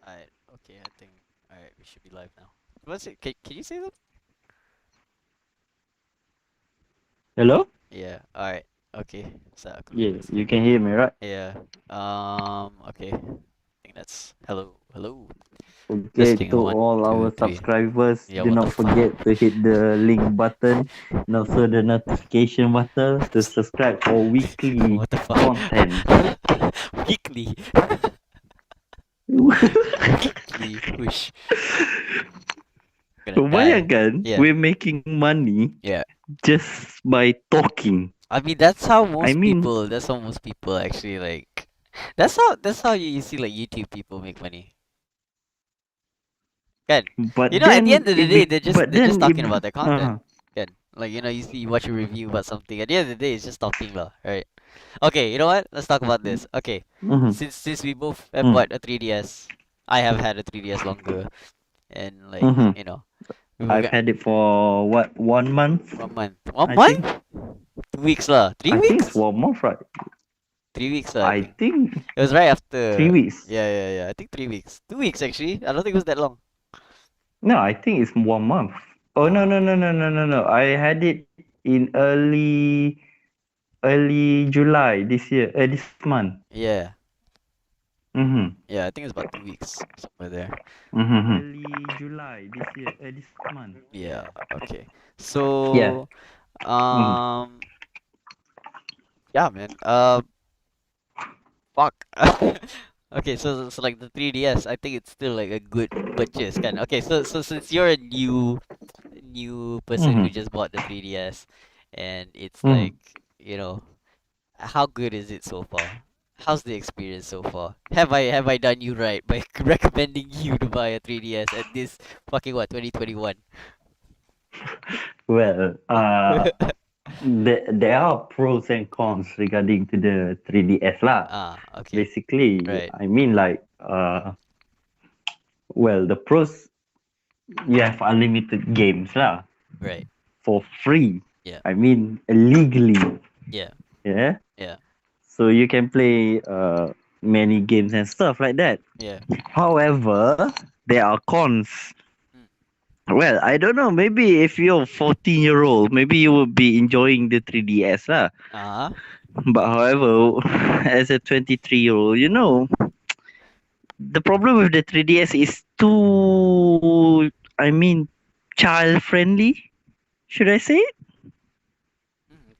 Alright, okay, I think. Alright, we should be live now. What's it? Can you say that? Hello? Yeah, alright. Okay, so aku Yeah, request. you can hear me, right? Yeah, okay. I think that's. Hello, hello. Okay, Testing to one, all two, our three. subscribers, Yeah, do what the not fuck? forget to hit the link button and also the notification button to subscribe for weekly What the fuck? content. Weekly. Weekly. Whoosh. Gonna die. Bayangkan, Yeah, we're making money yeah. just by talking. I mean, that's how I most mean, people. That's how most people actually like. That's how you see like YouTube people make money. Kan? You but know, at the end then of the it day, be, they're just talking about their content. uh, Kan? Like you watch a review about something. At the end of the day, it's just talking lah, right? Okay, you know what? Let's talk about this. Okay, mm-hmm, since we both have bought a 3DS, I have had a 3DS longer, and like mm-hmm. we I've got had it for what, 1 month, 1 month, one I month, think. 2 weeks lah, three I think it's weeks, 1 month, right? 3 weeks lah. I I think think it was right three after. weeks. Yeah, yeah, yeah. I think 3 weeks, 2 weeks actually. I don't think it was that long. No, I think it's 1 month. Oh no Ah, no no no no no no! I had it in early July this year. This month. yeah, Mm-hmm. yeah. I think it's about 2 weeks somewhere there. Mm-hmm. Early July this year. This month. Yeah. Okay. Yeah. So, Mm-hmm. um, yeah, man. Fuck. Okay, so like the 3DS, I think it's still like a good purchase, kind. Okay, so since you're a new person who Mm-hmm. just bought the 3DS, and it's Mm-hmm. like, you know, how good is it so far? How's the experience so far? Have I done you right by recommending you to buy a 3DS at this fucking what 2021? Well, there are pros and cons regarding to the 3DS lah. Ah, okay, Basically, right, I mean like well, the pros, you have unlimited games lah right, for free. yeah, I mean legally. yeah, Yeah. yeah, So you can play many games and stuff like that. yeah. However, there are cons. Mm. Well, I don't know. Maybe if you're 14-year-old, maybe you will be enjoying the 3DS lah. Uh-huh. But however, as a 23-year-old, the problem with the 3DS is too, I mean, child friendly. Should I say it?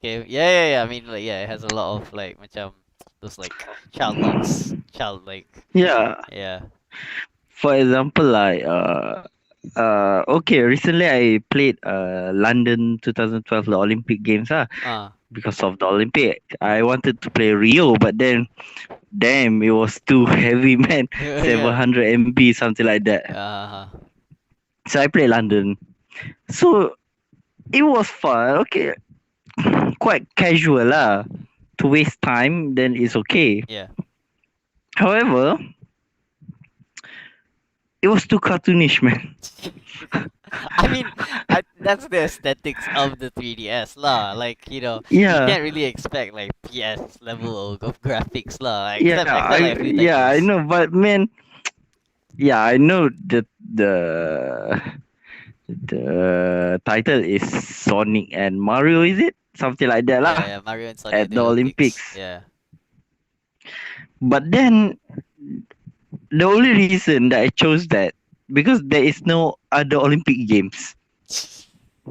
Okay. Yeah, yeah, yeah. I mean, like, yeah, it has a lot of like, macam those like child locks, child like, Yeah. yeah. For example, like okay, recently I played London 2012, the Olympic Games Ah. because of the Olympic. I wanted to play Rio, but then damn, it was too heavy, man. Yeah. 700 MB, something like that. Uh-huh. So I played London. So it was fun. Okay, quite casual lah. To waste time, then it's okay. Yeah. However, it was too cartoonish, man. I mean, that's the aesthetics of the 3DS lah. Like, you Yeah, can't really expect like PS level of graphics lah. yeah, Except like a few I titles. know, but man, yeah, I know that the title is Sonic and Mario, is it? Something like that Yeah, lah. yeah, Mario and Sonic at At the the Olympics. Olympics. Yeah. But then the only reason that I chose that because there is no other Olympic games.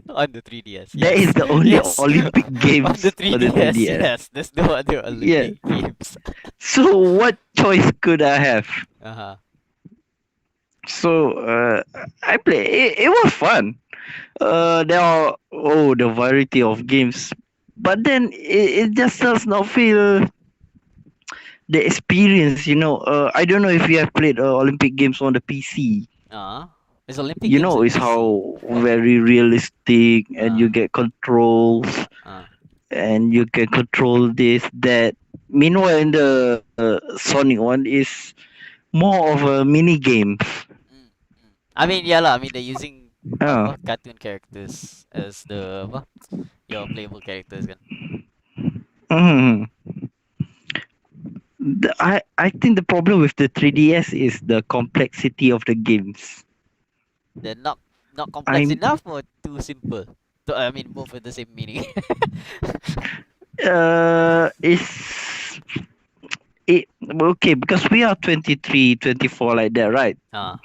On the 3DS, That is yes. the only Yes. Olympic On the games for the 3DS, 3DS. yes. There's no other Yeah. Olympic games. So what choice could I have? Uh-huh. So I play. It was fun. There are the variety of games, but then it just does not feel the experience. I don't know if you have played Olympic games on the PC. Uh-huh. There's Olympic games on It's PC. how very realistic, and Uh, you get controls, uh. and you can control this that. Meanwhile, in the Sonic one is more of a mini game. Mm, mm. I mean, yeah lah. I mean, they're using Uh, cartoon characters as the your playable characters kan. mhm. I think the problem with the 3DS is the complexity of the games. They're not complex I'm enough or too simple. So, I mean, both with the same meaning. it's it okay because we are 23, 24 like that, right? Ah,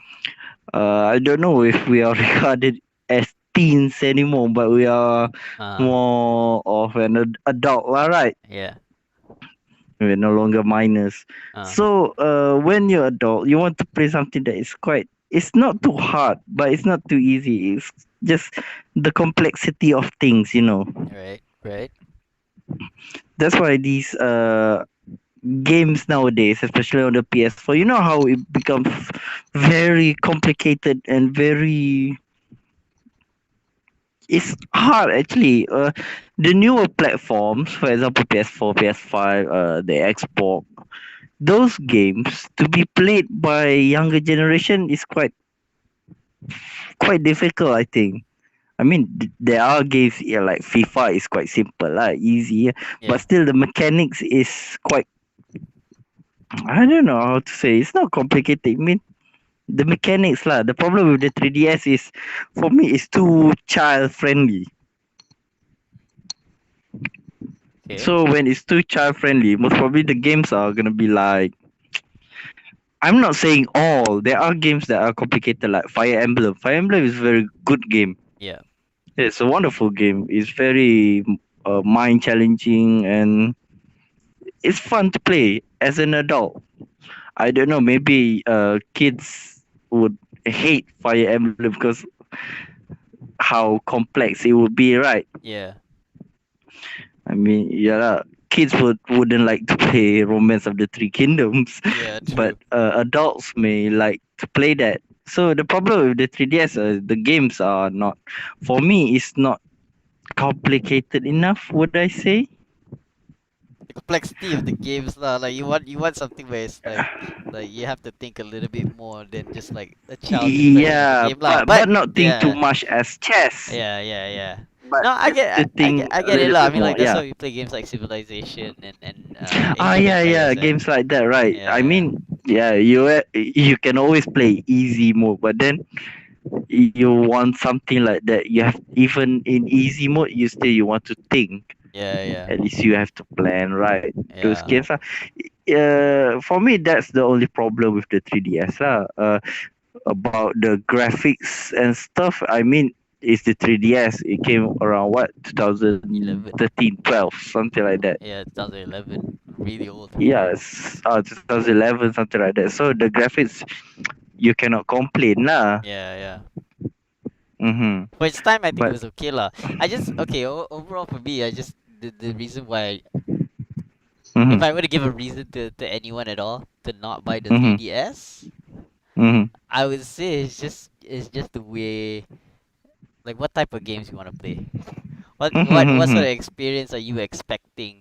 I don't know if we are regarded as teens anymore, but we are ah, more of an adult, lah, right? yeah, We're no longer minors. ah, So, when you're adult, you want to play something that is quite. It's not too hard, but it's not too easy. It's just the complexity of things. right, right, That's why these games nowadays, especially on the PS4, you know how it becomes very complicated and very. It's hard actually. The newer platforms, for example, PS4, PS5, the Xbox, those games to be played by younger generation is quite difficult, I think. I mean, there are games, yeah, like FIFA is quite simple, easy, but yeah. still the mechanics is quite. I don't know how to say. It's not complicated. I mean, the mechanics lah. The problem with the 3DS is, for me, it's too child friendly. Okay. So when it's too child friendly, most probably the games are gonna be like. I'm not saying all. There are games that are complicated, like Fire Emblem. Fire Emblem is a very good game. Yeah. It's a wonderful game. It's very mind challenging and it's fun to play as an adult. I don't know. Maybe kids would hate Fire Emblem because how complex it would be, right? Yeah. I mean, yeah, lah, kids wouldn't like to play Romance of the Three Kingdoms, Yeah. but True. adults may like to play that. So the problem with the 3DS, the games are not, for me, it's not complicated enough. Would I say? The complexity of the games lah. Like you want something where it's like you have to think a little bit more than just like a child's impression of a Yeah, game lah. but But not think too yeah. much as chess. Yeah, yeah, yeah. But No, I just get, to I think a get it little lah. I bit mean, more. like that's Yeah. why we play games like Civilization and Ah, Age of yeah, yeah, Empires, and games like that, right? yeah, I yeah, mean, yeah, you can always play easy mode, but then you want something like that. You have even in easy mode, you want to think. yeah, yeah, At least you have to plan, right? Those yeah, games are. For me, that's the only problem with the 3DS lah. About the graphics and stuff. I mean, it's the 3DS. It came around what 11. 2013, 12, something like that. Yeah, 2011. Really old. Yes, 2011, something like that. So the graphics, you cannot complain lah. Yeah, yeah. Mm-hmm. For its time, I think it But was okay lah. I just okay. Overall for me, I just the reason why, if mm-hmm. I were to give a reason to anyone at all to not buy the Mm-hmm. 3DS, Mm-hmm. I would say it's just the way, like, what type of games you want to play. What sort Mm-hmm. of experience are you expecting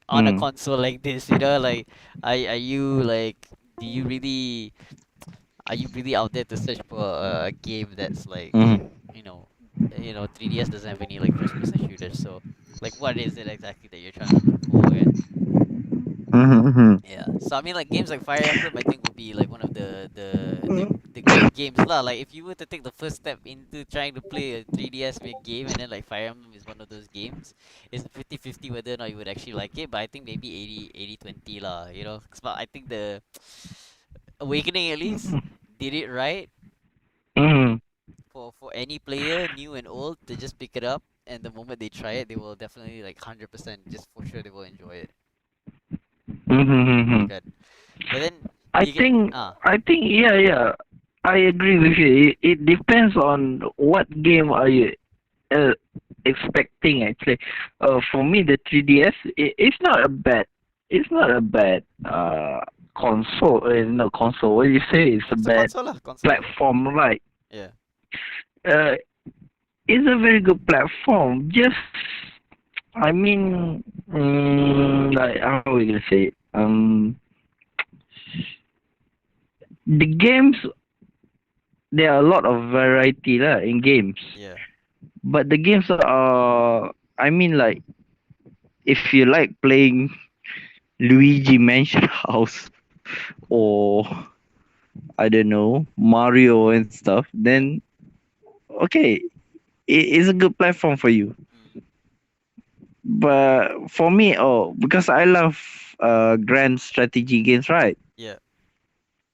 on a Mm-hmm. console like this? You know, like, are you like, do you really are you really out there to search for a game that's like, Mm-hmm. you know, 3DS doesn't have any like first person shooters, so like, what is it exactly that you're trying to look for? And Mm-hmm. yeah, so I mean, like, games like Fire Emblem, I think would be like one of the great games lah. Like, if you were to take the first step into trying to play a 3DS big game, and then like Fire Emblem is one of those games, it's 50-50 whether or not you would actually like it. But I think maybe 80-20 lah. But I think the Awakening at least did it right Mm-hmm. for any player, new and old, to just pick it up, and the moment they try it, they will definitely, like, 100%, just for sure they will enjoy it. Mm-hmm. Good. But then I you get think yeah, yeah. I agree with you. It depends on what game are you uh, expecting actually. For me, the 3DS, it's not a bad console. No console. What do you say? It's a it's a bad console lah, console. platform, right? Yeah. Uh, it's a very good platform. Just, I mean, like how are we gonna say it? The games, there are a lot of variety lah in games, Yeah. but the games are, I mean, like, if you like playing Luigi Mansion House or I don't know Mario and stuff, Yeah. then okay, it's a good platform for you. Mm. But for me, oh, because I love grand strategy games, right? Yeah.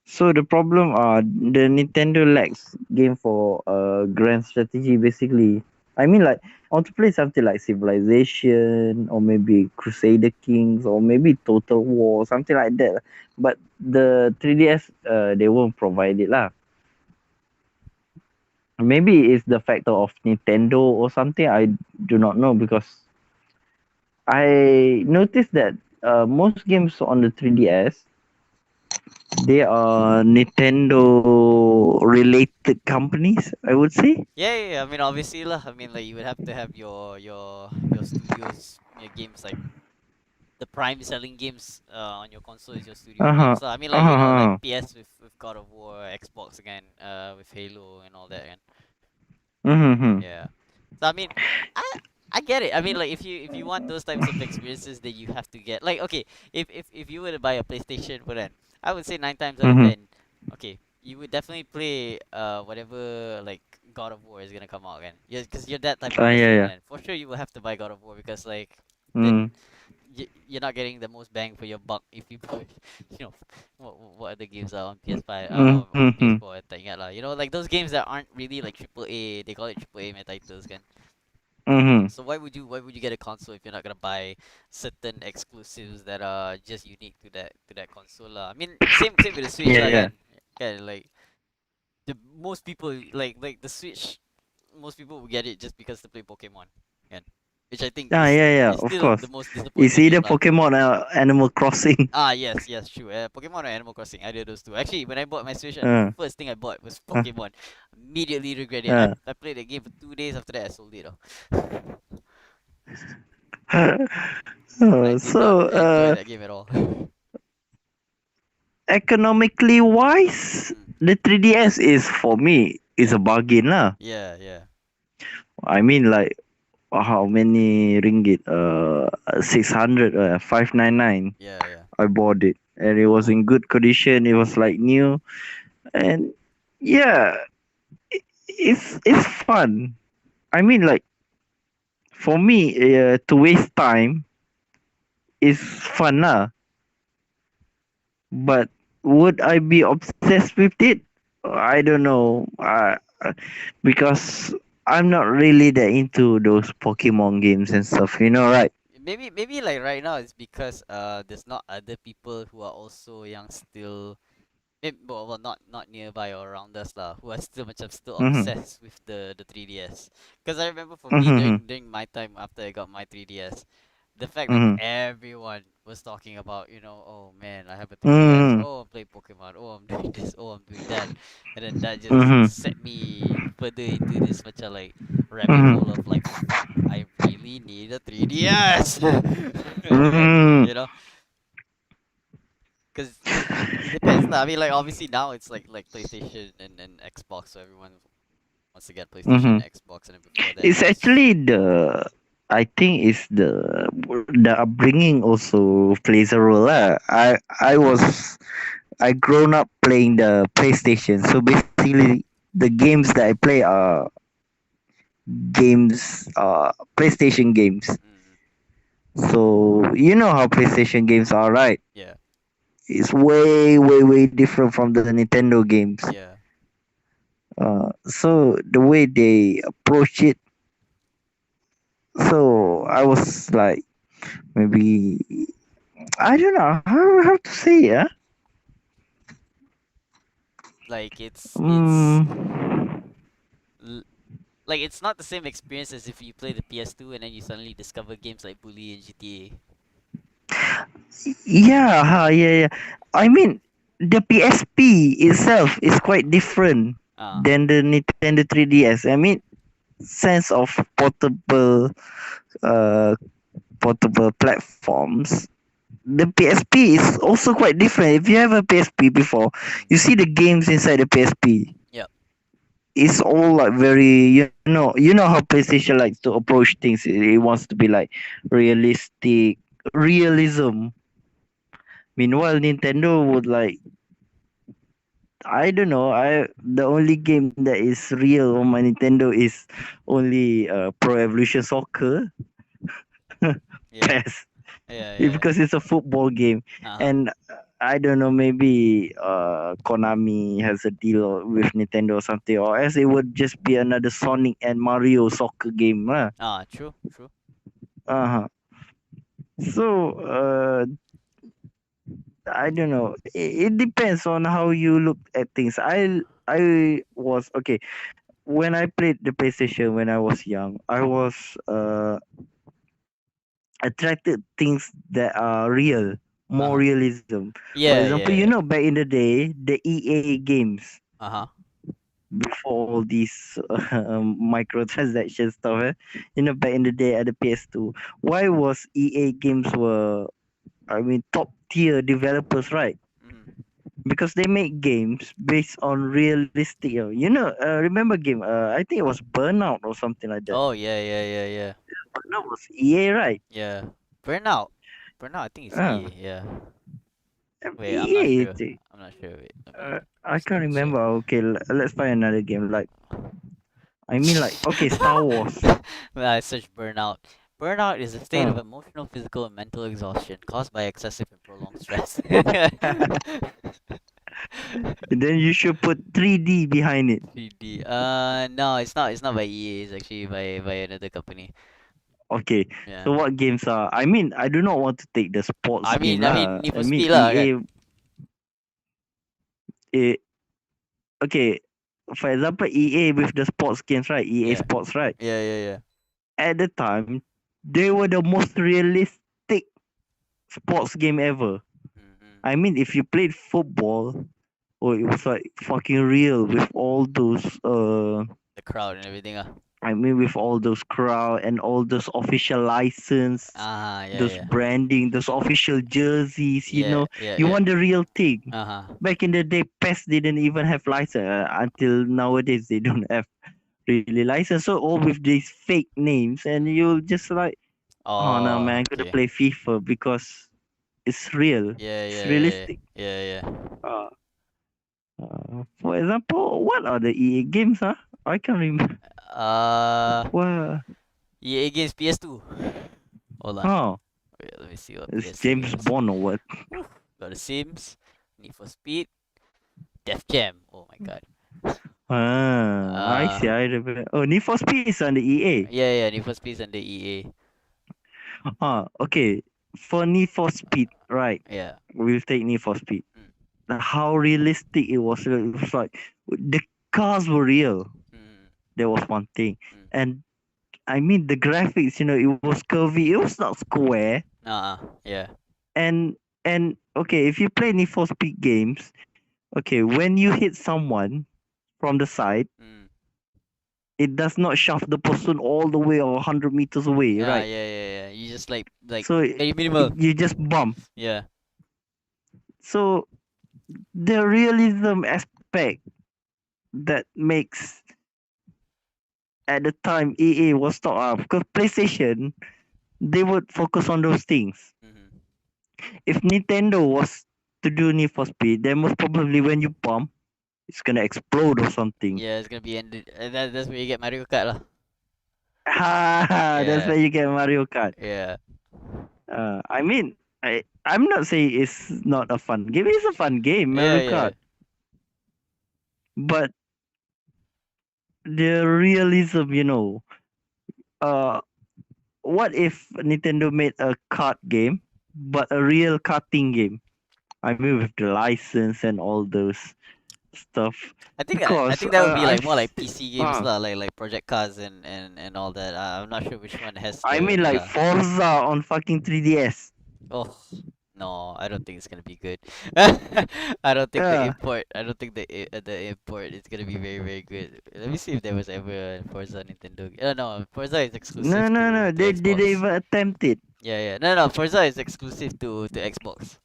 So the problem are the Nintendo lacks game for grand strategy basically. I mean like I want to play something like Civilization or maybe Crusader Kings or maybe Total War, something like that. But the 3DS they won't provide it lah. Maybe it's the factor of Nintendo or something. I do not know because I noticed that most games on the 3DS they are Nintendo related companies, I would say. Yeah, yeah, yeah. I mean, obviously lah. I mean, like you would have to have your studios, your games like the prime selling games on your console is your studio Uh-huh. games. So I mean, like like Uh-huh. PS with God of War, Xbox again, with Halo and all that. And Mm-hmm. yeah. So I mean, I I get it. I mean, like if you want those types of experiences, then you have to get like okay, if you were to buy a PlayStation for that, I would say 9 times out of 10, Mm-hmm. okay, you would definitely play whatever like God of War is gonna come out again. Yeah, because you're that type of Yeah, person, yeah. and for sure you will have to buy God of War because like then Mm. you're not getting the most bang for your buck if you buy, you know, what other games are on PS5 on Mm-hmm. PS4 at that lah. You know, like those games that aren't really like triple A. They call it triple A titles, kan. Mm-hmm. So why would you get a console if you're not gonna buy certain exclusives that are just unique to that console lah? I mean, same with the Switch Yeah, lah, yeah. kan? Kan, like the most people like the Switch, most people will get it just because to play Pokemon, kan? Which I think Ah, yeah, yeah, is of still course. the most It's disappointing either game lah. Pokemon or Animal Crossing. Ah, yes, yes, true. Pokemon or Animal Crossing, either of those two. Actually, when I bought my Switch, the Uh, first thing I bought was uh, Pokemon. Immediately regret it. I, uh. I played the game for 2 days after that. I sold it. Oh. I did not So, enjoy that game at all. economically wise, Mm. the 3DS is for me is Yeah, a bargain lah. yeah, yeah, I mean like how many ringgit? 600, 599. yeah, yeah. I bought it and it was in good condition. It was like new and yeah, it's fun. I mean like for me to waste time is fun lah. But would I be obsessed with it? I don't know. Because I'm not really that into those Pokemon games and stuff. You know, right? Maybe like right now it's because there's not other people who are also young still. Well, not nearby or around us lah, who are still much still Mm-hmm. obsessed with the 3DS. Because I remember for me Mm-hmm. during my time after I got my 3DS, the fact that Mm-hmm. everyone was talking about, oh man, I have a 3DS. Mm-hmm. Oh, I'm playing Pokemon. Oh, I'm doing this. Oh, I'm doing that. And then that just Mm-hmm. set me further into this much of like rabbit hole Mm-hmm. of like, I really need a 3DS. Mm-hmm. you know, because it depends lah. I mean, like obviously now it's like PlayStation and Xbox, so everyone wants to get PlayStation Mm-hmm. and Xbox, and then before that it It's was actually the. I think it's the upbringing also plays a role. I was I grown up playing the PlayStation, so basically the games that I play are games, PlayStation games. mm, So you know how PlayStation games are, right? yeah, It's way, way, way different from the Nintendo games. yeah. So the way they approach it, so I was like, maybe I don't know how to say it. Huh? Like it's Mm, l- like it's not the same experience as if you play the PS2 and then you suddenly discover games like Bully and GTA. yeah, yeah, yeah. I mean, the PSP itself is quite different Ah, than the Nintendo 3DS. I mean, sense of uh, portable platforms. The PSP is also quite different. If you have a PSP before, mm, you see the games inside the PSP. yeah, It's all like very you know how PlayStation likes to approach things. It wants to be like realistic realism. Meanwhile, Nintendo would like, I don't know. The only game that is real on my Nintendo is only Pro Evolution Soccer, Yeah. PES, Yeah, yeah. because it's a football game, Uh-huh. and I don't know. Maybe Konami has a deal with Nintendo or something, or else it would just be another Sonic and Mario soccer game, lah. Ah, true, true. Uh-huh. So I don't know. It depends on how you look at things. I was okay when I played the PlayStation when I was young. I was attracted things that are real, more Uh-huh. realism. For Yeah, example, yeah, yeah. back in the day, the EA games Uh-huh. before all these microtransaction stuff. Back in the day at the PS2, why was EA games were, I mean, top tier developers, right? Mm-hmm. Because they make games based on realistic. Remember game? I think it was Burnout or something like that. Oh, yeah, yeah, yeah, yeah. Burnout was EA, right? Yeah. Burnout. Burnout, I think it's Uh, EA, yeah. Wait, I'm not EA. sure. I'm not sure. Wait, let me I just can't double check. remember. Okay, let's find another game. Like, I mean, like, okay, Star Wars. When I search burnout. Burnout is a state of Uh, emotional, physical, and mental exhaustion caused by excessive and prolonged stress. then you should put 3D behind it. 3D. No, it's not. It's not by EA. It's actually by another company. Okay, Yeah. so what games are? I mean, I do not want to take the sports game I lah. mean, Need I for mean, Speed lah, kan? eh, okay. For example, EA with the sports games, right? EA Yeah. Sports, right? Yeah, yeah, yeah. At the time, they were the most realistic sports game ever. Mm-hmm. I mean, if you played football, oh, it was like fucking real with all those The crowd and everything. I mean, with all those crowd and all those official license, Yeah, those yeah. branding, those official jerseys. Yeah, yeah, You yeah. want the real thing. Uh-huh. Back in the day, PES didn't even have license. Until nowadays, they don't have really license. So all with these fake names, and you'll just like, oh no, man, Oh, I'm gonna okay. play FIFA because it's real. Yeah, It's yeah, yeah, realistic. yeah, yeah, yeah. Uh, for example, what are the EA games? Huh? I can't remember. Uh, Well, EA against PS2. Hold on. oh, Wait, let me see what it's PS2 James games. Bond or what? Whew. Got The Sims, Need for Speed, Def Jam. Oh my god. I Uh, see. I remember. Oh, Need for Speed is on the EA. yeah, yeah, Need for Speed and the EA. Okay. For Need for Speed, right? Yeah. We'll take Need for Speed. Mm. How realistic it was. It was like the cars were real. Mm, There was one thing, mm. and I mean the graphics. It was curvy. It was not square. Yeah. And okay, if you play Need for Speed games, okay, when you hit someone from the side, Mm. it does not shove the person all the way or 100 meters away, right? Yeah, yeah, yeah. You just like So very minimal. you just bump. Yeah. So the realism aspect that makes at the time EA was thought up because PlayStation they would focus on those things. Mm-hmm. If Nintendo was to do Need for Speed, then most probably when you bump, it's gonna explode or something. Yeah, it's gonna be ended. That's where you get Mario Kart lah. Ha! That's Yeah. where you get Mario Kart. Yeah. I mean, I'm not saying it's not a fun game. It's a fun game, Yeah, Mario yeah. Kart. But the realism, uh, what if Nintendo made a kart game, but a real karting game? I mean, with the license and all those stuff. I Because think that would be like more I've like PC games uh, lah, like Project Cars and all that. I'm not sure which one has I the mean like yeah. Forza on fucking 3DS. Oh no, I don't think it's gonna be good. I don't think the Uh, import. I don't think the import is gonna be very very good. Let me see if there was ever a Forza Nintendo. No, Forza is no, exclusive no, no. to They didn't Xbox. even attempt it. Yeah, yeah. No, Forza is exclusive to Xbox.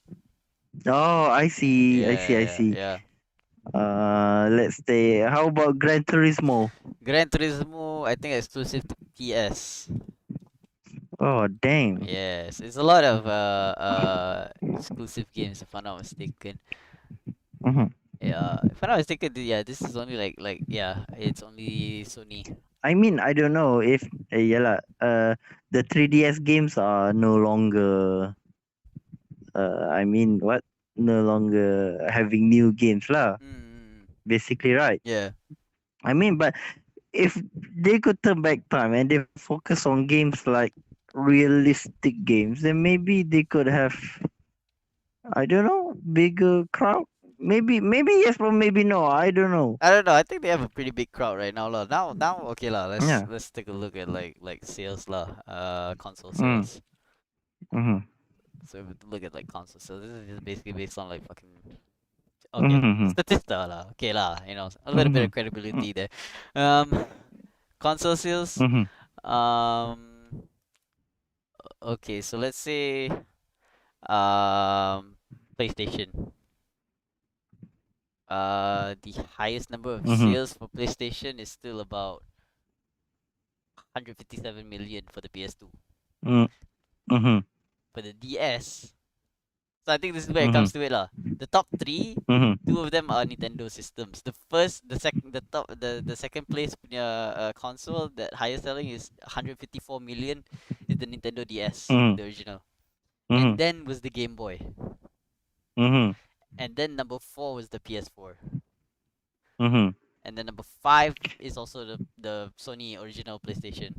Oh, I see. I see. I Yeah, see. yeah. Let's say, how about Gran Turismo? Gran Turismo, I think exclusive to PS. Oh, damn. Yes, it's a lot of exclusive games if I'm not mistaken. Mm-hmm. Yeah, if I'm not mistaken, yeah, this is only yeah, it's only Sony. I mean, I don't know if yeah lah, the 3DS games are no longer I mean what? No longer having new games lah. Mm, Basically, right? yeah. I mean, but if they could turn back time and they focus on games like realistic games, then maybe they could have, I don't know, bigger crowd. Maybe yes, but maybe no. I don't know. I don't know. I think they have a pretty big crowd right now, lah. Now, okay, lah. Yeah. Let's take a look at like sales, lah. Console Mm. sales. Mhm. So if we look at like console sales, this is just basically based on like fucking okay Mhm. statista, lah. Okay, lah. A little bit of Mhm. credibility there. Um, console sales. Mhm. Um, okay, so let's say PlayStation. The highest number of Mhm. sales for PlayStation is still about 157 million for the PS2. Mhm. Mhm. For the DS, so I think this is where it Mhm. comes to it lah. The top three, Mhm. two of them are Nintendo systems. The first, the second, the top, the second place console that highest selling is 154 million is the Nintendo DS, Mhm. the original, and Mhm. then was the Game Boy, Mhm. and then number four was the PS4. Mhm. And then number five is also the Sony original PlayStation.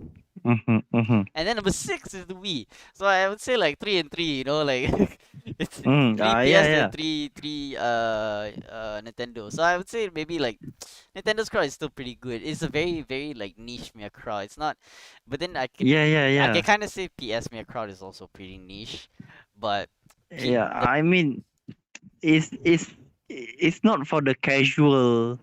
Mhm. Mhm. And then number six is the Wii. So I would say like three and three, like it's Mhm. three Yeah, PS and yeah. three Nintendo. So I would say maybe like Nintendo's crowd is still pretty good. It's a very, very like niche Mia crowd. It's not, but then Yeah, yeah, I can yeah. kind of say PS Mia crowd is also pretty niche, but Yeah, The I mean, it's not for the casual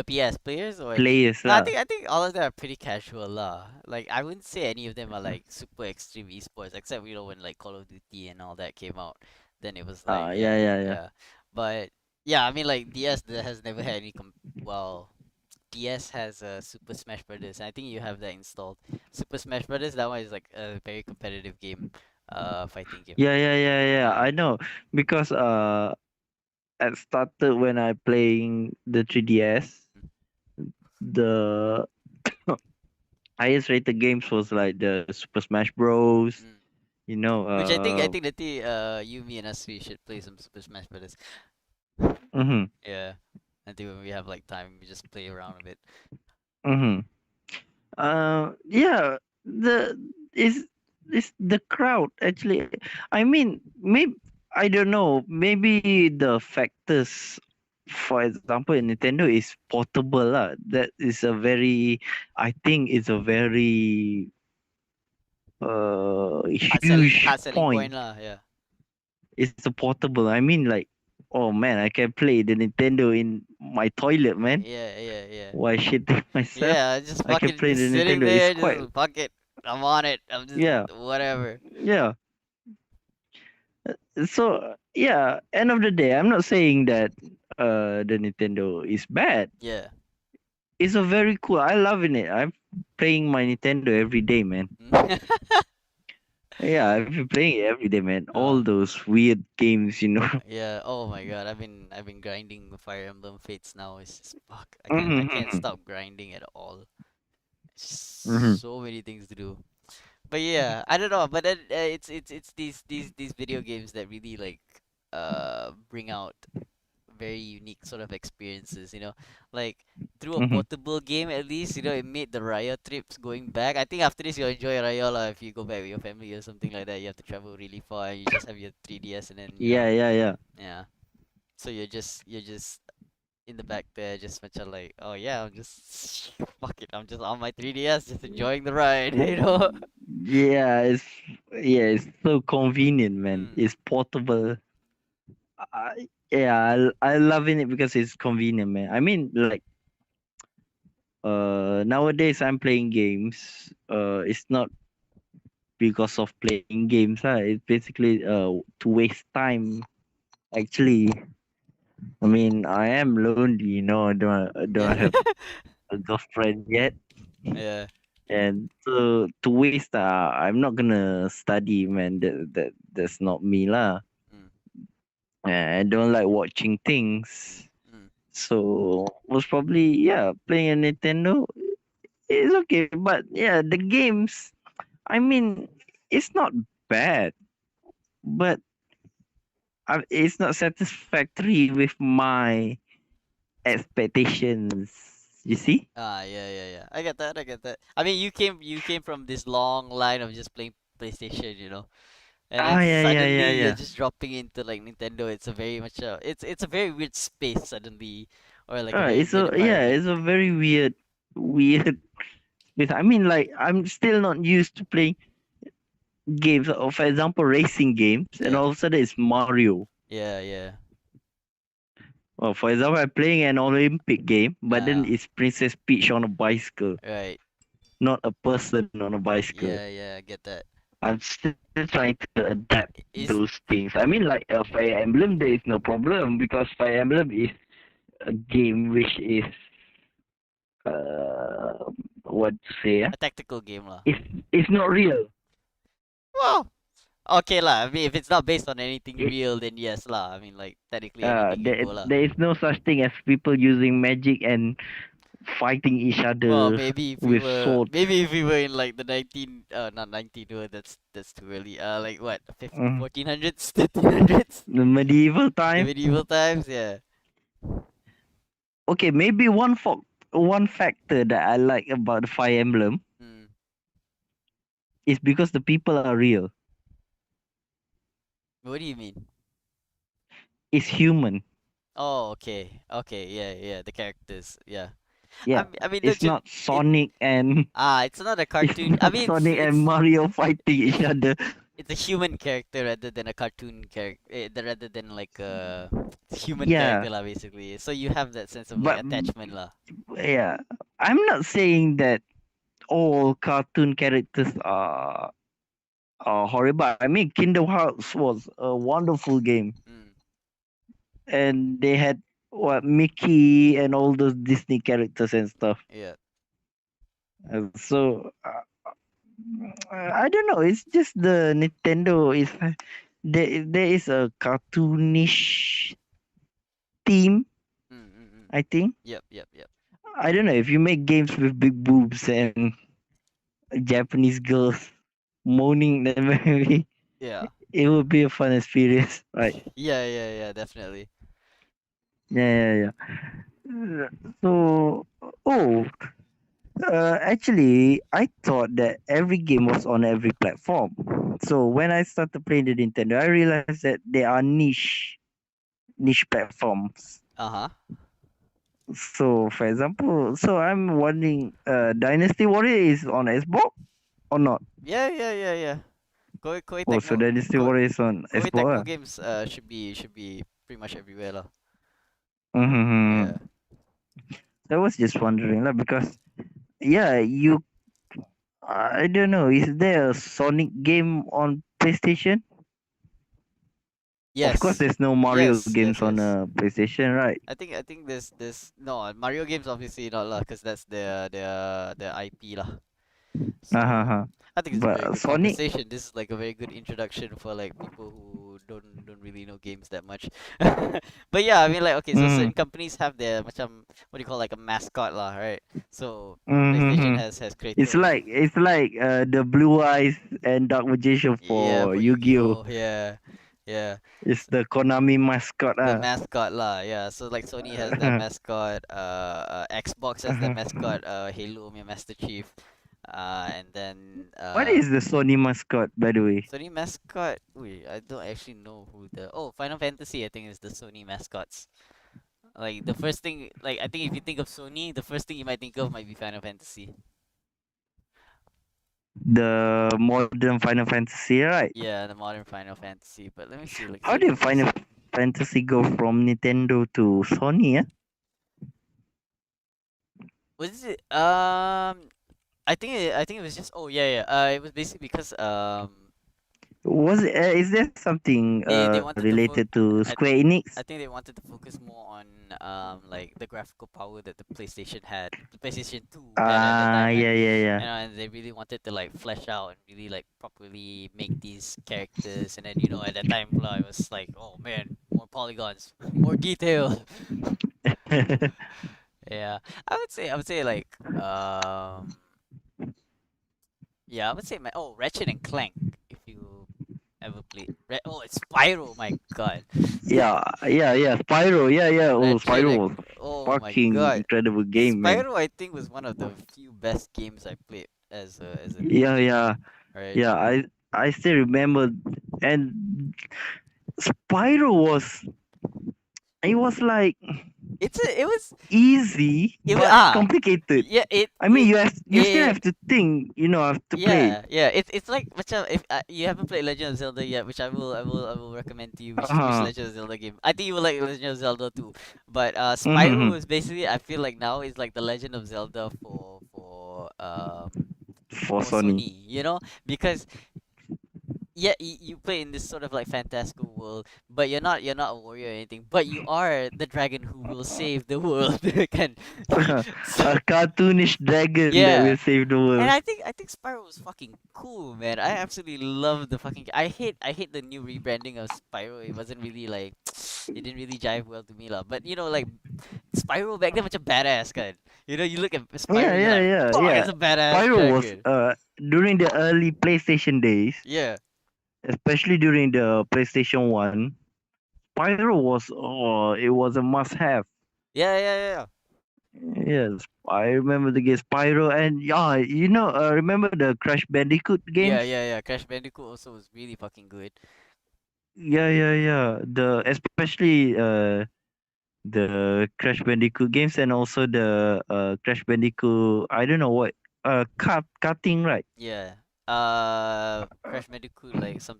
PS players or players no, I lah. think all of them are pretty casual lah. Like I wouldn't say any of them are like super extreme esports, except when like Call of Duty and all that came out, then it was like Yeah, yeah, yeah, yeah. yeah. But yeah, I mean like DS that has never had any well, DS has Super Smash Brothers. And I think you have that installed. Super Smash Brothers, that one is like a very competitive game, fighting game. Yeah, yeah, yeah, yeah. Yeah. I know because it started when I playing the 3DS. Mm. The highest rated games was like the Super Smash Bros. Mm. You know, Which I think that you, me, and us we should play some Super Smash Brothers. mhm, Yeah. I think when we have like time, we just play around a bit. mhm. Yeah, the is the crowd actually. I mean, maybe I don't know. Maybe the factors, for example, in Nintendo is portable lah. That is a very, I think, it's a very huge Hard selling point point. lah. Yeah. It's a portable. I mean, like, oh man, I can play the Nintendo in my toilet, man. Yeah. Why shitting myself? Yeah, just I can fucking play just the sitting Nintendo. It's there, quite, just fuck it. I'm on it. I'm just yeah, whatever. yeah. So yeah, end of the day, I'm not saying that the Nintendo is bad. Yeah. It's a very cool. I loving it. I'm playing my Nintendo every day, man. Yeah, I've been playing it every day, man. uh, All those weird games, you know. yeah. Oh my god, I've been grinding Fire Emblem Fates now. It's just fuck. I can't Mm-hmm. stop grinding at all. Mm-hmm. So many things to do. But yeah, I don't know. But then it's these video games that really like bring out very unique sort of experiences, like through a Mm-hmm. portable game at least, it made the Raya trips going back. I think after this you'll enjoy Raya lah if you go back with your family or something like that. You have to travel really far and you just have your 3DS and then Yeah, yeah, yeah. yeah. So you're just in the back there just much like, oh yeah, I'm just fuck it, I'm just on my 3DS just enjoying the ride, Yeah, it's so convenient, man. Mm, It's portable. Yeah, I loving it because it's convenient, man. I mean, like nowadays I'm playing games. It's not because of playing games, it's basically to waste time. Actually, I mean, I am lonely, I don't have a girlfriend yet. yeah. And to waste, I'm not gonna study, man. That's not me lah. Mm, I don't like watching things. mm, So most probably, yeah, playing a Nintendo is okay. But yeah, the games, I mean, it's not bad, but it's not satisfactory with my expectations. You see? yeah, yeah, yeah. I get that. I get that. I mean, you came from this long line of just playing PlayStation, and then Yeah, yeah, suddenly yeah, you're yeah. just dropping into like Nintendo. It's a very much it's a very weird space suddenly, or like a very It's weird a yeah, environment. it's a very weird. I mean, like I'm still not used to playing games. For example, racing games, and Yeah, all of a sudden it's Mario. yeah, yeah. Well, for example, I'm playing an Olympic game, but then Uh, it's Princess Peach on a bicycle, right. not a person on a bicycle. Yeah, yeah. I get that. I'm still trying to adapt Is those things. I mean, like Fire Emblem, there is no problem because Fire Emblem is a game which is uh, what to say? a tactical game lah. It's not real. Well, okay lah. I mean, if it's not based on anything It, real, then yes lah. I mean, like technically anything can go lah. there is no such thing as people using magic and fighting each Well, other maybe if we with were swords. maybe if we were in like the not 19, that's too early. Like what, Mm. 1400s, 1300s, The medieval the time. medieval times, yeah. Okay, maybe one factor that I like about the Fire Emblem Mm. is because the people are real. What do you mean? It's human. Oh, okay, okay, yeah, yeah, the characters, yeah. Yeah, I mean, it's don't you, not it Sonic and it's not a it's cartoon. I not mean, Sonic and Mario fighting each other. it's a human character rather than a cartoon character, rather than like a human Yeah, character lah, basically. So you have that sense of like but attachment lah. yeah, I'm not saying that all cartoon characters are horrible. I mean, Kingdom Hearts was a wonderful game, Mm, and they had what Mickey and all those Disney characters and stuff. yeah. So I don't know. It's just the Nintendo is there is a cartoonish theme. Mm, mm, mm. I think Yep, yep, yep. I don't know if you make games with big boobs and Japanese girls moaning, then maybe Yeah. it would be a fun experience, right? Yeah, yeah, yeah, definitely. Yeah, yeah, yeah. So, oh, actually, I thought that every game was on every platform. So when I started playing the Nintendo, I realized that there are niche platforms. Uh-huh. So, for example, so I'm wondering, Dynasty Warrior is on Xbox or not? Yeah, yeah, yeah, yeah. Oh, so Dynasty Warrior is on Koei Xbox. Tecmo Ah. games should be pretty much everywhere lah. Mm-hmm. Yeah. I was just wondering, lah, because yeah, I don't know, is there a Sonic game on PlayStation? Of course, Yes. there's no Mario Yes, yes, games on yes. PlayStation, right? I think this no Mario games obviously not lah, cause that's their IP lah. So Uh-huh. I think it's a very But good Sonic, conversation. This is like a very good introduction for like people who don't really know games that much. But yeah, I mean like okay, so mm, certain companies have their macam what do you call like a mascot lah, right? So PlayStation mm-hmm. has Kratos. It's like the Blue Eyes and Dark Magician Yeah, for for Yu-Gi-Oh. Yu-Gi-Oh. Yeah. Yeah. It's the Konami mascot, The ah. mascot lah, yeah. So like Sony has their mascot, Xbox has their mascot, Halo, my Master Chief, and then What is the Sony mascot, by the way? Sony mascot. Wait, I don't actually know who the Final Fantasy I think is the Sony mascots. Like the first thing, like I think if you think of Sony, the first thing you might think of might be Final Fantasy. The modern Final Fantasy, right? Yeah, the modern Final Fantasy. But let me see, like How did Final Fantasy go from Nintendo to Sony? Yeah? was it I think it was just, oh yeah, yeah. It was basically because Was it, is there something They wanted to related to I Square Enix? I think they wanted to focus more on like the graphical power that the PlayStation had, the PlayStation 2 had at the Ah, time, and yeah, yeah, yeah. and they really wanted to like flesh out and really like properly make these characters, and then you know at that time lah, it was like, oh man, more polygons, more detail. Yeah, I would say like yeah, I would say my Ratchet and Clank, if you ever played oh, it's Spyro, my god. Yeah, yeah, yeah. Spyro, yeah, yeah. Oh, Ratchet Spyro and was oh a my fucking god. incredible game, man. Spyro I think was one of the few best games I played as a Yeah, kid, yeah, right? yeah. I still remember, and Spyro was, it was like It was easy it was but complicated. yeah, I mean, you still it have to think, have to play. yeah, it's like if you haven't played Legend of Zelda yet, which I will recommend to you, which Uh-huh. Legend of Zelda game. I think you will like Legend of Zelda too. But Spyro Mm-hmm. is basically, I feel like now is like the Legend of Zelda For for Sony. Sony, you know? Because yeah, you play in this sort of like fantastical world, but you're not a warrior or anything, but you are the dragon who will save the world. Can A cartoonish dragon that yeah. will save the And world. I think Spyro was fucking cool, man. I absolutely love the fucking. I hate the new rebranding of Spyro. It wasn't really like, it didn't really jive well to me lah. But you know, like Spyro back then, macam badass kan. You know, you look at Yeah, Spyro, you're yeah, like, yeah, fuck, yeah. it's a badass Spyro was dragon. during the early PlayStation days, Yeah, especially during the PlayStation 1, Spyro was, it was a must have. yeah. Yes, I remember the game Spyro, and yeah, remember the Crash Bandicoot games? Yeah. Crash Bandicoot also was really fucking good. Yeah, yeah, yeah. The especially the Crash Bandicoot games, and also the Crash Bandicoot, I don't know what, karting, right? Yeah. Crash Bandicoot, like some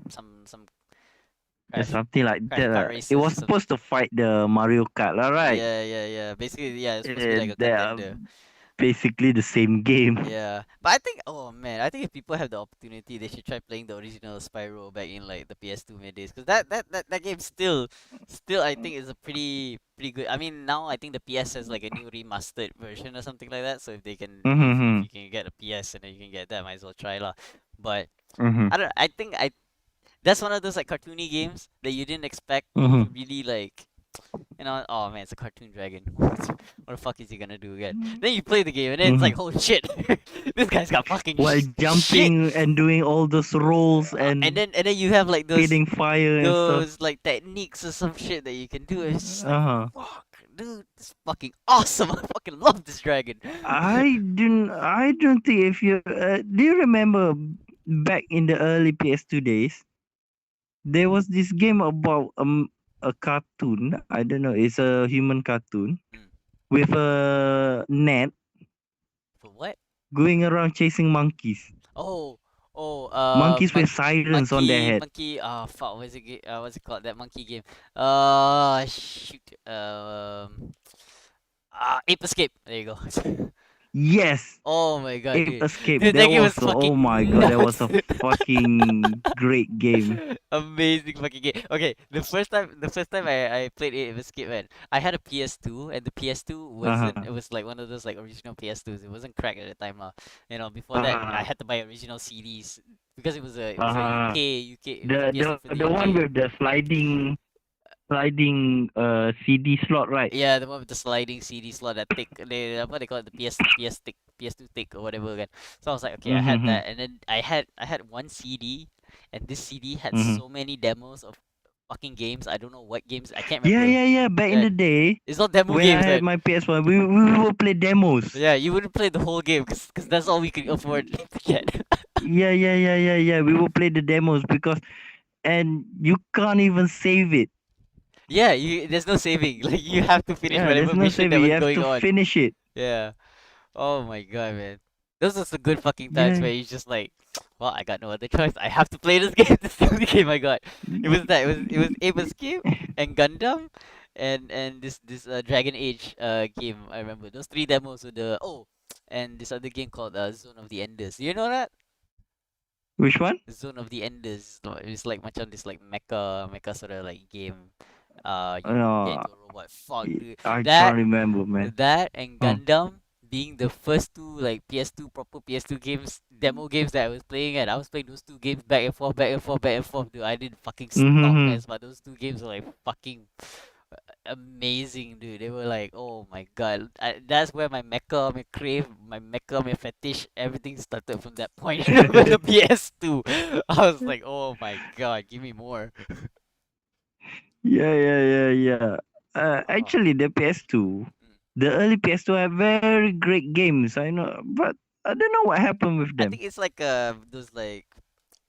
Yeah, Crash something like Crash that. Kart It races or was something. supposed to fight the Mario Kart, right? Yeah. Basically, yeah, it's supposed to be like a They are contender. basically the same game. Yeah, but I think, oh man, I think if people have the opportunity, they should try playing the original Spyro back in like the PS2 mid days, because that game still I think is a pretty good. I mean, now I think the PS has like a new remastered version or something like that. So if they can, if Mm-hmm. you can get a PS and then you can get that, might as well try lah. But Mm-hmm. I don't. I think that's one of those like cartoony games that you didn't expect Mm-hmm. to really like, you know, oh man, it's a cartoon dragon. What the fuck is he gonna do again? Then you play the game and then it's Mm-hmm. like, oh shit, this guy's got fucking While shit. jumping and doing all those rolls and And then you have like spitting fire and stuff. those like techniques or some shit that you can do. It's just like, Uh-huh. fuck, dude, this is fucking awesome. I fucking love this dragon. I don't think if you do you remember back in the early PS2 days, there was this game about a cartoon. I don't know, it's a human cartoon Mm. with a net For what? going around chasing monkeys. Oh, Monkeys with sirens on their head. monkey. Fuck. What's it called? That monkey game. Shoot. Ape Escape. There you go. Yes, Oh my god, Ape dude. Escape. Dude, that That game was was oh fucking my god, that was nuts. a fucking great game. Amazing fucking game. Okay, the first time I played Ape Escape, man, I had a PS2, and the PS2 wasn't, Uh-huh. it was like one of those like original PS2s. It wasn't cracked at the time, lah. You know, before that I Uh, had to buy original CDs because it was a uh, UK, it was a the PS2 for the the one UK. with the sliding CD slot, right? Yeah, the one with the sliding CD slot, that thick, what they call it, the PS stick, PS2 thick or whatever again. So I was like, okay, I had Mm-hmm. that, and then I had one CD, and this CD had Mm-hmm. so many demos of fucking games. I don't know what games. I can't Yeah, remember. yeah, yeah. Back in Right? the day, It's not demo when I games, had right? my PS1, we will play demos. Yeah, you wouldn't play the whole game because that's all we could afford to get. Yeah, yeah, yeah, yeah, yeah. We will play the demos because, and you can't even save it. Yeah, there's no saving. Like you have to finish Yeah, whatever there's no mission that saving. was You have going to on. finish it. Yeah. Oh my god, man. Those are the good fucking times Yeah. where you just like, well, I got no other choice. I have to play this game. This is the only game I got. It was that. It was Ape Escape and Gundam, and this Dragon Age game. I remember those three demos with the and this other game called Zone of the Enders. You know that? Which one? Zone of the Enders. It's like macam this like mecha sort of like game. You get Uh, into a robot. Fuck, dude. I can't That remember, man. that and Uh, Gundam being the first two like PS2 proper PS2 games, demo games that I was playing, and I was playing those two games back and forth, back and forth, back and forth. Dude, I didn't fucking stop, mm-hmm. as but those two games were like fucking amazing, dude. They were like, oh my god. That's where my mecha, my crave, my mecha, my fetish, everything started from that point. With the PS2, I was like, oh my god, give me more. Yeah. Oh. Actually, the PS2, Mm. the early PS2 have very great games. I know, but I don't know what happened with I them. think it's like those like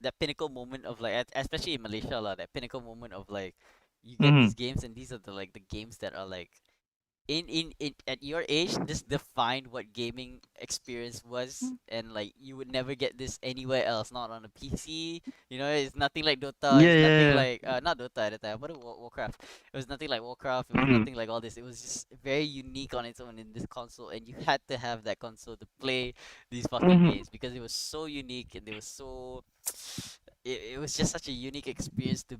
that pinnacle moment of like especially in Malaysia lah, that pinnacle moment of like you get Mm-hmm. these games and these are the games that are like in at your age this defined what gaming experience was, and like you would never get this anywhere else, not on a PC. You know, it's nothing like Dota, Yeah, it's nothing yeah, like not Dota at the time, but Warcraft. It was nothing like Warcraft, it was mm-hmm. nothing like all this. It was just very unique on its own in this console, and you had to have that console to play these fucking Mm-hmm. games because it was so unique and they were so it was just such a unique experience to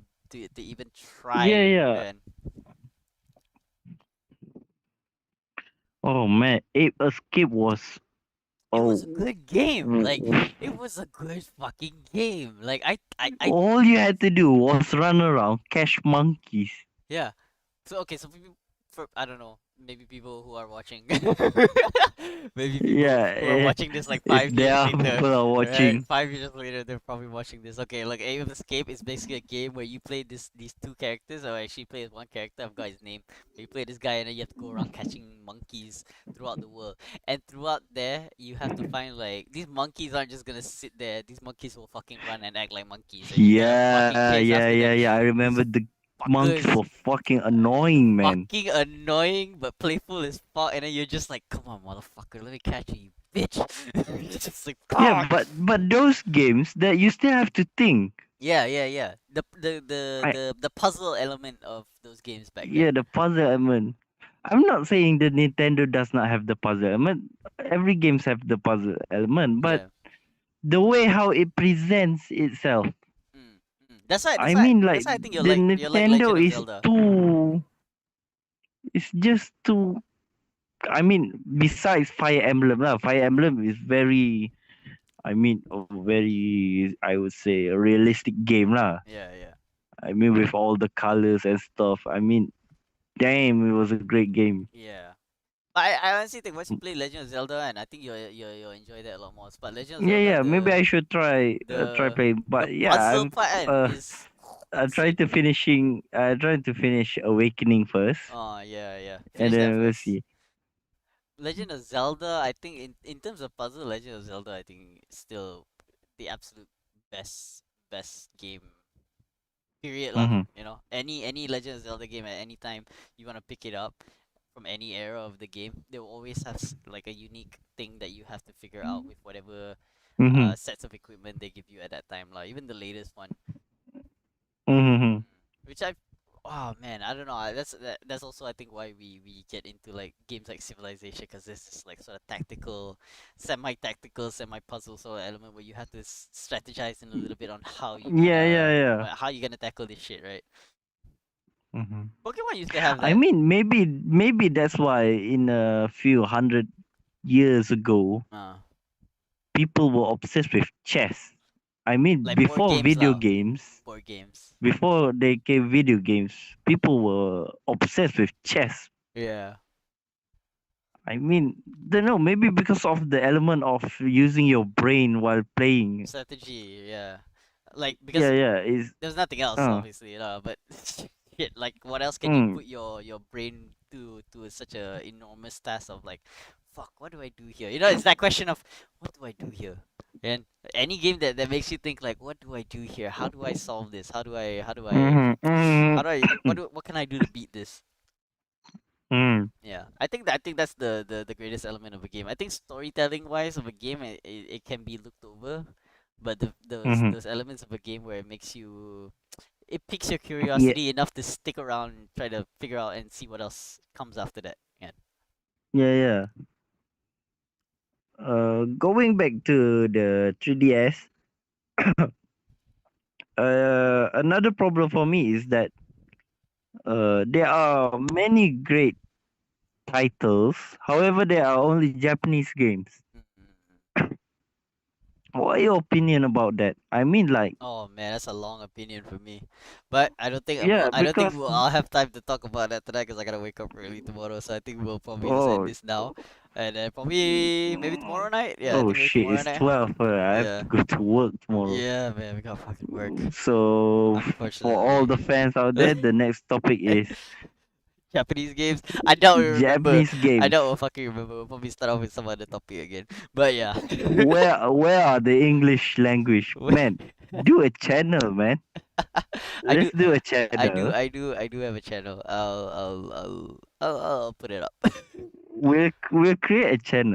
even Yeah, try. yeah. And Oh man, Ape Escape was it was oh, a good game. Like w- it was a good fucking game. Like I all you had to do was run around, catch monkeys. yeah. So okay, so people, for I don't know, maybe people who are watching, maybe people Yeah, who are watching this like if 5 years there are later, people are right? watching. 5 years later, they're probably watching this. Okay, like Aim of Escape is basically a game where you play these two characters, or actually play as one character. I've got his name. You play this guy, and then you have to go around catching monkeys throughout the world. And throughout there, you have to find like these monkeys aren't just gonna sit there. These monkeys will fucking run and act like monkeys, and you gotta fucking chase after them. Yeah. I These remember the monkeys fuckers were fucking annoying, man. fucking annoying but playful as fuck, and then you're just like, come on, motherfucker, let me catch you, you bitch. It's just like, Yeah, fuck. but those games that you still have to think. Yeah. I The puzzle element of those games back then. Yeah, the puzzle element. I'm not saying the Nintendo does not have the puzzle element. Every games have the puzzle element, but Yeah. the way how it presents itself. Mm, That's why. I mean, like That's why I think the you're like Legend Nintendo of is Zelda. too. It's just too. I mean, besides Fire Emblem, lah, Fire Emblem is very. I mean, a very. I would say a realistic game, lah. Yeah. I mean, with all the colors and stuff. I mean, damn, it was a great game. Yeah. I honestly think once you play Legend of Zelda, and I think you'll enjoy that a lot more. But Legend of Zelda, Yeah. Maybe I should try the playing. the But yeah, puzzle part kan is I trying insane. to finishing. I trying to finish Awakening first, Oh yeah. and Finish that then we'll first. see. Legend of Zelda, I think in terms of puzzle, Legend of Zelda, I think is still the absolute best game. Period lah. Mm-hmm. You know, any Legend of Zelda game at any time you wanna pick it up from any era of the game, they will always have like a unique thing that you have to figure out with whatever Mm-hmm. sets of equipment they give you at that time lah. Even the latest one. Mm-hmm. Which I, oh man, I don't know. That's also I think why we get into like games like Civilization, because this is like sort of tactical, semi-tactical, semi-puzzle sort of element where you have to strategize in a little bit on Yeah. how you gonna tackle this shit, right? Mm-hmm. Pokemon used to have I that. mean, maybe that's why in a few hundred years ago, Uh, people were obsessed with chess. I mean, like board games lah, board games. before they came video games, people were obsessed with chess. Yeah, I mean, don't know, maybe because of the element of using your brain while playing. strategy. Yeah, like because Yeah, is there's nothing else, uh obviously, but shit, like what else can you mm, put your brain to such a enormous task of like, fuck, what do I do here? You know, it's that question of what do I do here? And any game that makes you think like, what do I do here? How do I solve this? mm, how mm, do I what can I do to beat this? mm, Yeah, I think that's the greatest element of a game. I think storytelling wise of a game, it can be looked over, but mm, those elements of a game where it makes you, it piques your yeah, curiosity enough to stick around and try to figure out and see what else comes after that. Yeah. yeah. Going back to the 3DS, Another problem for me is that there are many great titles. However, there are only Japanese games. Mm. What are your opinion about that? I mean, like, Oh man, that's a long opinion for me, but I don't think yeah, I don't think because I'll have time to talk about that tonight because I gotta wake up early tomorrow. So I think we'll probably just end oh, this now, and then probably maybe tomorrow night. Yeah, I oh think maybe shit, tomorrow it's night. 12. I have Yeah, to go to work tomorrow. yeah, man, we got fucking work. So, for all Unfortunately. the fans out there, the next topic is Japanese games. I doubt we remember. Japanese I games. doubt we'll fucking remember. We'll probably start off with some other topic again. But yeah. Where are the English language? Man, do a channel, man. I Let's do do a channel. I do have a channel. I'll put it up. We'll create a channel.